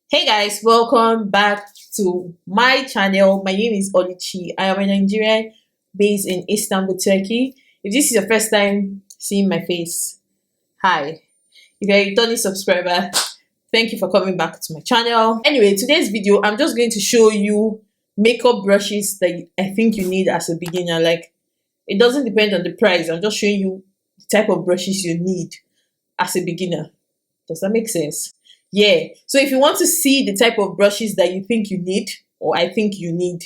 Hey guys, welcome back to my channel. My name is Oluchi. I am a Nigerian based in Istanbul, Turkey. If this is your first time seeing my face, hi. If you're a returning subscriber, thank you for coming back to my channel. Anyway, today's video, I'm just going to show you makeup brushes that I think you need as a beginner. Like, it doesn't depend on the price. I'm just showing you the type of brushes you need as a beginner. Does that make sense? Yeah, so if you want to see the type of brushes that you think you need, or I think you need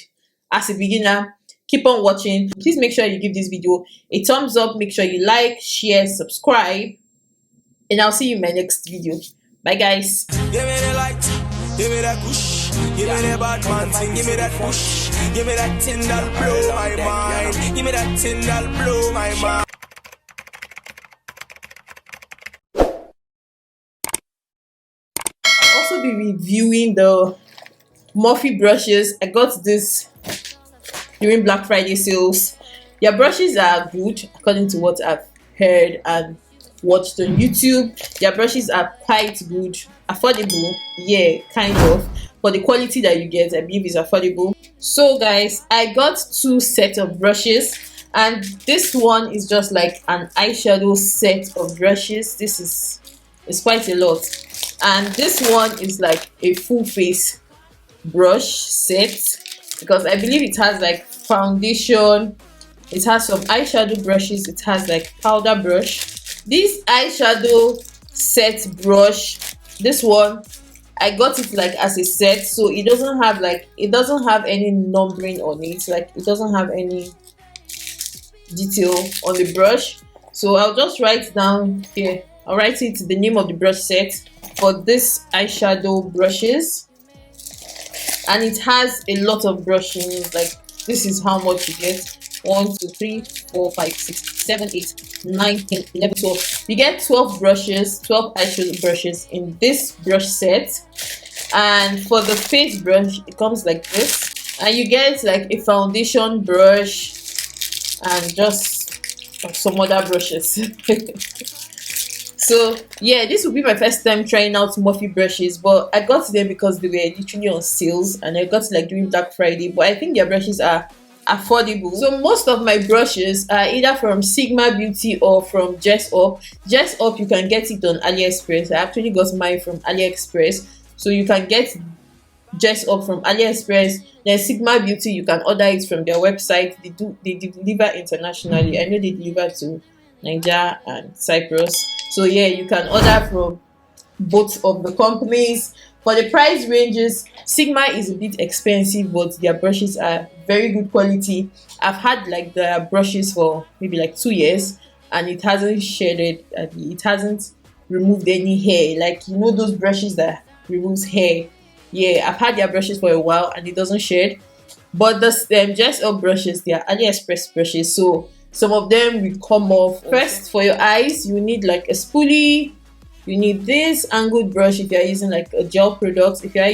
as a beginner, keep on watching. Please make sure you give this video a thumbs up, make sure you like, share, subscribe, and I'll see you in my next video. Bye guys. Give me the light, give me that push, give me the bad man thing, give me that push, give me that thing that blow my mind, give me that thing that blow my mind. Also be reviewing the Morphe brushes. I got this during Black Friday sales. Their brushes are good according to what I've heard and watched on YouTube. Their brushes are quite good, affordable, yeah, kind of, but the quality that you get, I believe, is affordable. So guys, I got two sets of brushes, and this one is just like an eyeshadow set of brushes. This is quite a lot, and this one is like a full face brush set, because I believe it has like foundation, it has some eyeshadow brushes, it has like powder brush. This eyeshadow set brush, this one, I got it like as a set, so it doesn't have any numbering on it, like it doesn't have any detail on the brush. So I'll just write down here, I'll write it the name of the brush set for this eyeshadow brushes, and it has a lot of brushes. Like, this is how much you get: 1 2 3 4 5 6 7 8 9 10 11 12. You get 12 brushes, 12 eyeshadow brushes in this brush set. And for the face brush, it comes like this, and you get like a foundation brush and just some other brushes. So yeah, this will be my first time trying out Morphe brushes, but I got them because they were literally on sales, and I got it like during Black Friday. But I think their brushes are affordable. So most of my brushes are either from Sigma Beauty or from Up. Up, you can get it on AliExpress. I actually got mine from AliExpress, so you can get Up from AliExpress. Then Sigma Beauty, you can order it from their website. They deliver internationally. I know they deliver to Nigeria and Cyprus. So yeah, you can order from both of the companies. For the price ranges, Sigma is a bit expensive, but their brushes are very good quality. I've had like their brushes for maybe like 2 years, and it hasn't shaded, it hasn't removed any hair. Like, you know those brushes that removes hair? Yeah, I've had their brushes for a while and it doesn't shed. But the Up brushes, they are AliExpress brushes, so some of them will come off. First, for your eyes, you need like a spoolie. You need this angled brush if you are using like a gel product. If you are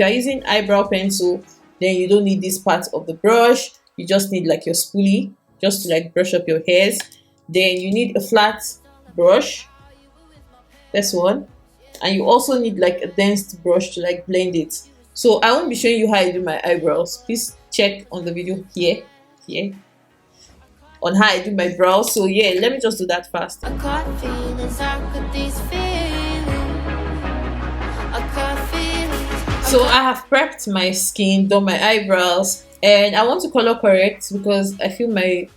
using eyebrow pencil, then you don't need this part of the brush. You just need like your spoolie just to like brush up your hairs. Then you need a flat brush, this one, and you also need like a dense brush to like blend it. So I won't be showing you how I do my eyebrows. Please check on the video here on how I do my brows. So yeah, let me just do that fast. So I have prepped my skin, done my eyebrows, and I want to color correct because I feel my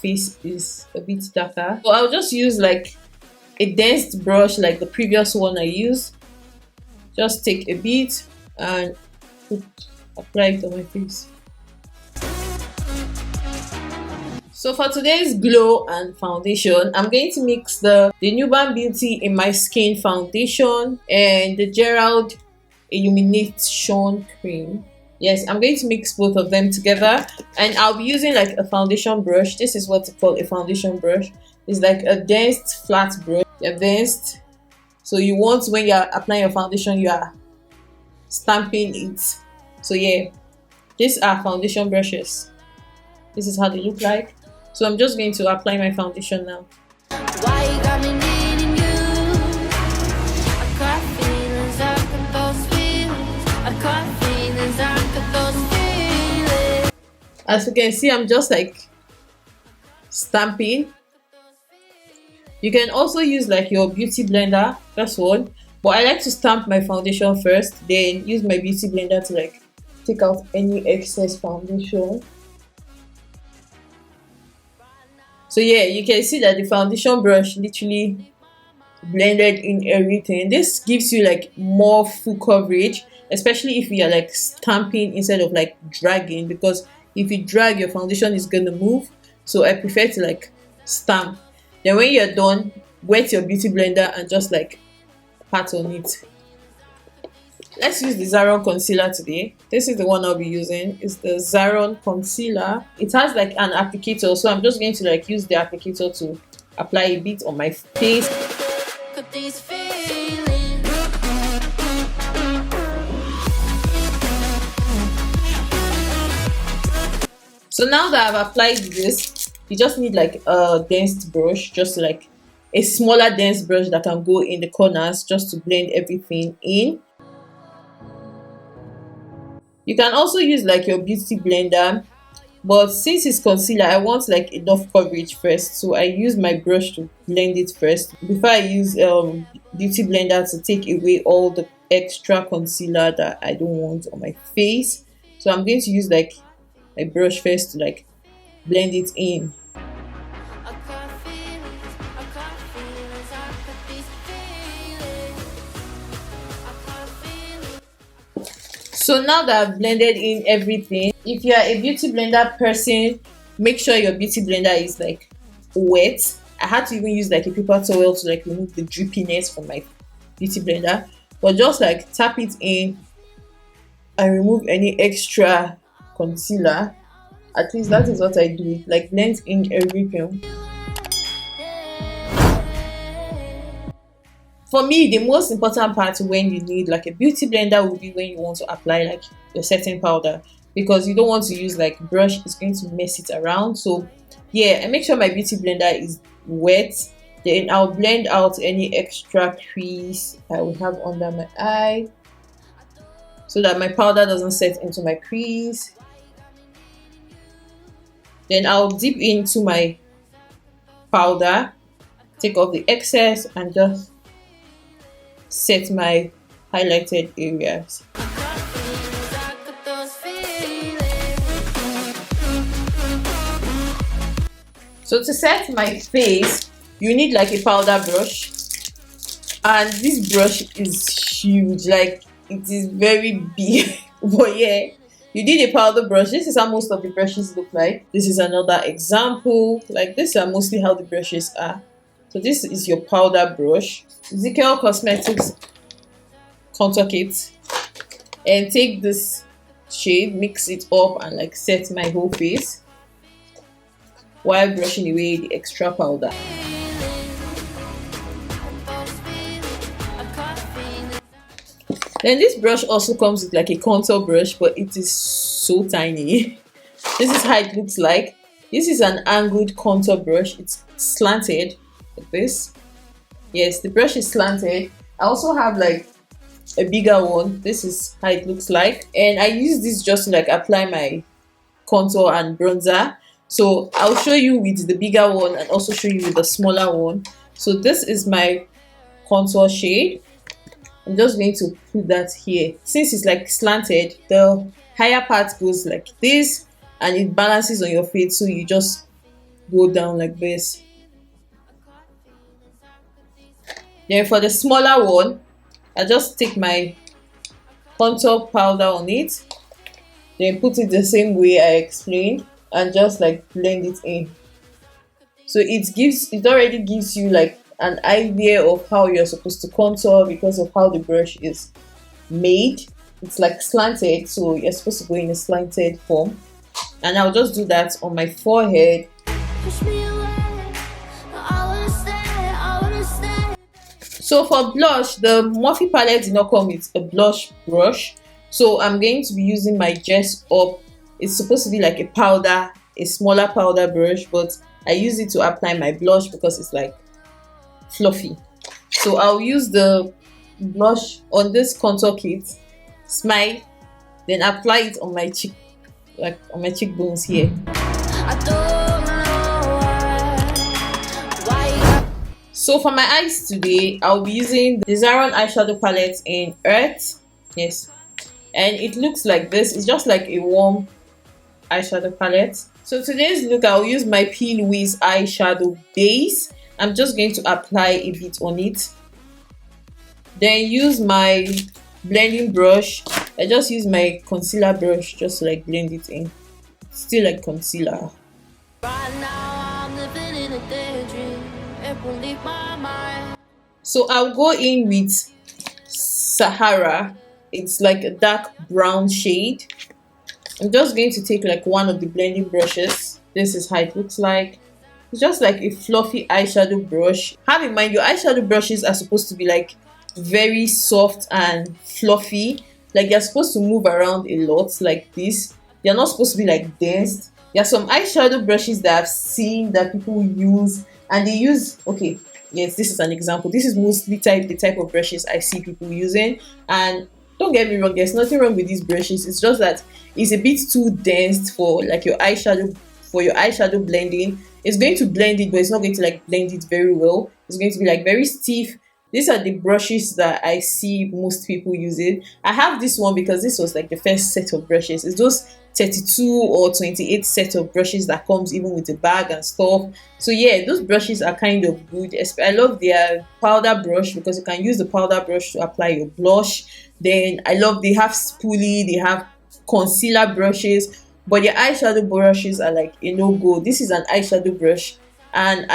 face is a bit darker. So I'll just use like a dense brush like the previous one I used. Just take a bit and apply it on my face. So for today's glow and foundation, I'm going to mix the Newborn Beauty In My Skin foundation and the Gerald Illumination cream. Yes, I'm going to mix both of them together, and I'll be using like a foundation brush. This is what's called a foundation brush. It's like a dense flat brush. Dense. So you want, when you're applying your foundation, you are stamping it. So yeah, these are foundation brushes. This is how they look like. So I'm just going to apply my foundation now. Why you got me needing you? I got feelings I can As you can see, I'm just like stamping. You can also use like your beauty blender, that's one. But I like to stamp my foundation first, then use my beauty blender to like take out any excess foundation. So yeah, you can see that the foundation brush literally blended in everything. This gives you like more full coverage, especially if you are like stamping instead of like dragging, because if you drag, your foundation is gonna move. So I prefer to like stamp. Then when you're done, wet your beauty blender and just like pat on it. Let's use the Zaron concealer today. This is the one I'll be using. It's the Zaron concealer. It has like an applicator, so I'm just going to like use the applicator to apply a bit on my face. So now that I've applied this, you just need like a dense brush, just like a smaller dense brush that can go in the corners just to blend everything in. You can also use like your beauty blender, but since it's concealer, I want like enough coverage first, so I use my brush to blend it first before I use beauty blender to take away all the extra concealer that I don't want on my face. So I'm going to use like my brush first to like blend it in. So now that I've blended in everything, if you are a beauty blender person, make sure your beauty blender is like wet. I had to even use like a paper towel to like remove the drippiness from my beauty blender, but just like tap it in and remove any extra concealer. At least that is what I do. It like blends in everything. For me, the most important part when you need like a beauty blender will be when you want to apply like your setting powder, because you don't want to use like brush, it's going to mess it around. So yeah, I make sure my beauty blender is wet. Then I'll blend out any extra crease I will have under my eye so that my powder doesn't set into my crease. Then I'll dip into my powder, take off the excess and just set my highlighted areas. So to set my face, you need like a powder brush, and this brush is huge, like it is very big. But yeah, you need a powder brush. This is how most of the brushes look like. This is another example. Like this are mostly how the brushes are. So this is your powder brush. Zika Cosmetics contour kit, and take this shade, mix it up and like set my whole face while brushing away the extra powder. Then this brush also comes with like a contour brush, but it is so tiny. This is how it looks like. This is an angled contour brush. It's slanted like this. Yes, the brush is slanted. I also have like a bigger one. This is how it looks like, and I use this just to like apply my contour and bronzer. So I'll show you with the bigger one and also show you with the smaller one. So this is my contour shade. I'm just going to put that here. Since it's like slanted, the higher part goes like this and it balances on your face, so you just go down like this. Then for the smaller one, I just take my contour powder on it, then put it the same way I explained and just like blend it in. So it already gives you like an idea of how you're supposed to contour because of how the brush is made. It's like slanted, so you're supposed to go in a slanted form. And I'll just do that on my forehead. So for blush, the Morphe palette did not come with a blush brush, so I'm going to be using my Dress Up. It's supposed to be like a powder, a smaller powder brush, but I use it to apply my blush because it's like fluffy. So I'll use the blush on this contour kit, Smile, then apply it on my cheek like on my cheekbones here. So for my eyes today, I'll be using the Zaron eyeshadow palette in Earth. Yes, and it looks like this. It's just like a warm eyeshadow palette. So today's look, I'll use my P. Louise eyeshadow base. I'm just going to apply a bit on it. Then use my blending brush. I just use my concealer brush, just to like blend it in. It's still like concealer. Right now I'm living in a daydream. It will leave my mind. So I'll go in with Sahara. It's like a dark brown shade. I'm just going to take like one of the blending brushes. This is how it looks like. It's just like a fluffy eyeshadow brush. Have in mind, your eyeshadow brushes are supposed to be like very soft and fluffy. Like you're supposed to move around a lot like this. They're not supposed to be like dense. There are some eyeshadow brushes that I've seen that people use, and they use, okay, yes, this is an example. This is mostly the type of brushes I see people using, and don't get me wrong, there's nothing wrong with these brushes. It's just that it's a bit too dense for like your eyeshadow, for your eyeshadow blending. It's going to blend it, but it's not going to like blend it very well. It's going to be like very stiff. These are the brushes that I see most people using. I have this one because this was like the first set of brushes. It's those 32 or 28 set of brushes that comes even with the bag and stuff. So yeah, those brushes are kind of good. I love their powder brush because you can use the powder brush to apply your blush. Then I love, they have spoolie, they have concealer brushes, but their eyeshadow brushes are like a no-go. This is an eyeshadow brush, and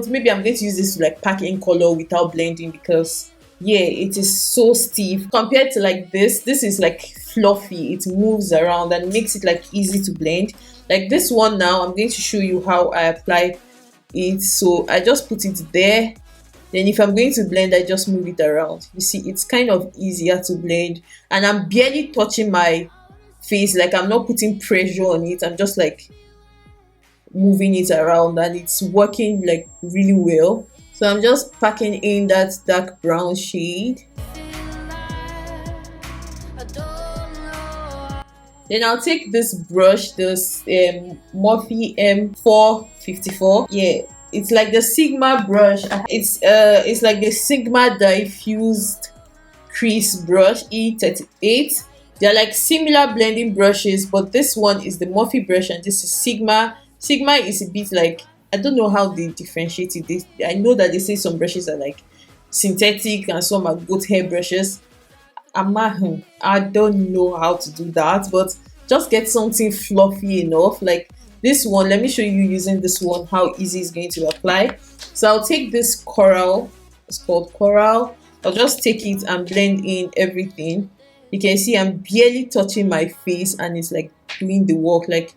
maybe I'm going to use this to like pack in color without blending, because yeah, it is so stiff compared to like this is like fluffy. It moves around and makes it like easy to blend. Like this one now, I'm going to show you how I apply it. So I just put it there, then if I'm going to blend, I just move it around. You see, it's kind of easier to blend, and I'm barely touching my face. Like I'm not putting pressure on it, I'm just like moving it around, and it's working like really well. So I'm just packing in that dark brown shade. Then I'll take this brush, this Morphe M454. Yeah, it's like the Sigma brush. It's like the Sigma diffused crease brush E38. They're like similar blending brushes, but this one is the Morphe brush and this is Sigma. Sigma is a bit like, I don't know how they differentiate it. I know that they say some brushes are like synthetic and some are goat hair brushes. I don't know how to do that, but just get something fluffy enough. Like this one, let me show you using this one how easy it's going to apply. So I'll take this Coral, it's called Coral. I'll just take it and blend in everything. You can see I'm barely touching my face and it's like doing the work. Like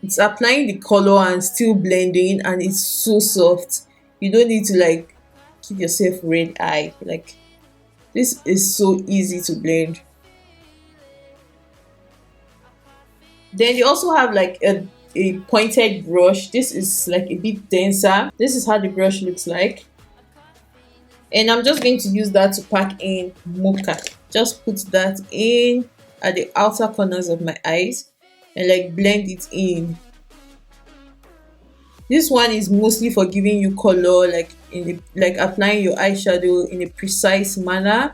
it's applying the color and still blending, and it's so soft. You don't need to like give yourself red eye. Like this is so easy to blend. Then you also have like a pointed brush. This is like a bit denser. This is how the brush looks like. And I'm just going to use that to pack in mocha. Just put that in at the outer corners of my eyes and like blend it in. This one is mostly for giving you color, like like applying your eyeshadow in a precise manner.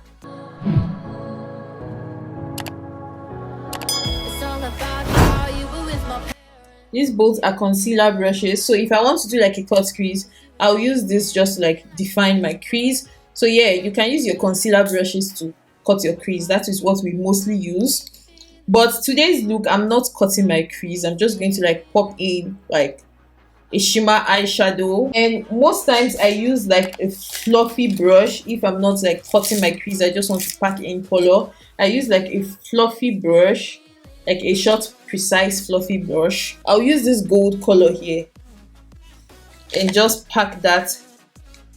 These both are concealer brushes, so if I want to do like a cut crease, I'll use this just to like define my crease. So yeah, you can use your concealer brushes to cut your crease. That is what we mostly use. But today's look, I'm not cutting my crease. I'm just going to like pop in like a shimmer eyeshadow, and most times I use like a fluffy brush. If I'm not like cutting my crease, I just want to pack in color, I use like a fluffy brush, like a short precise fluffy brush. I'll use this gold color here and just pack that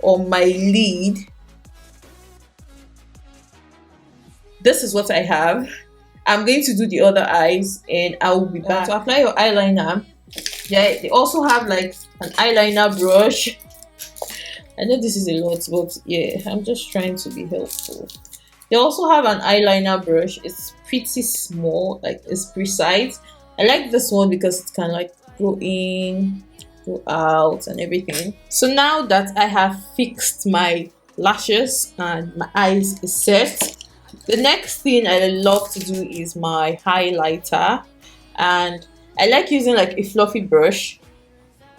on my lid. This is what I have. I'm going to do the other eyes and I'll be back. To apply your eyeliner, yeah, they also have like an eyeliner brush. I know this is a lot, but yeah, I'm just trying to be helpful. They also have an eyeliner brush. It's pretty small, like it's precise. I like this one because it can like go in, go out and everything. So now that I have fixed my lashes and my eyes is set, the next thing I love to do is my highlighter, and I like using like a fluffy brush.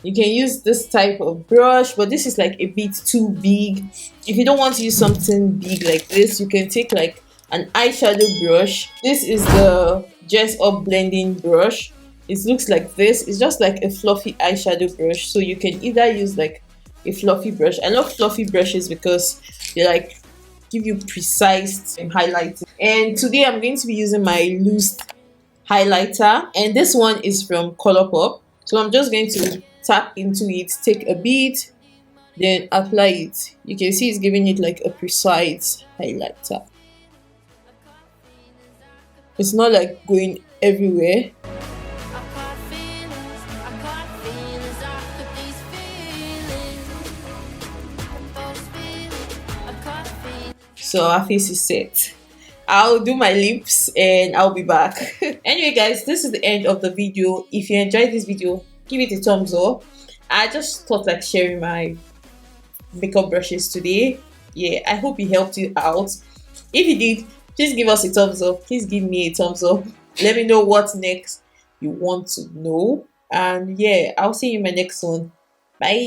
You can use this type of brush, but this is like a bit too big. If you don't want to use something big like this, you can take like an eyeshadow brush. This is the Dress Up blending brush. It looks like this. It's just like a fluffy eyeshadow brush, so you can either use like a fluffy brush. I love fluffy brushes because they like give you precise highlighting. And today I'm going to be using my loose highlighter, and this one is from Colourpop. So I'm just going to tap into it, take a bit, then apply it. You can see it's giving it like a precise highlighter. It's not like going everywhere. So our face is set. I'll do my lips and I'll be back. Anyway guys, this is the end of the video. If you enjoyed this video, give it a thumbs up. I just thought like sharing my makeup brushes today. Yeah, I hope it helped you out. If you did, please give us a thumbs up. Please give me a thumbs up. Let me know what next you want to know. And yeah, I'll see you in my next one. Bye.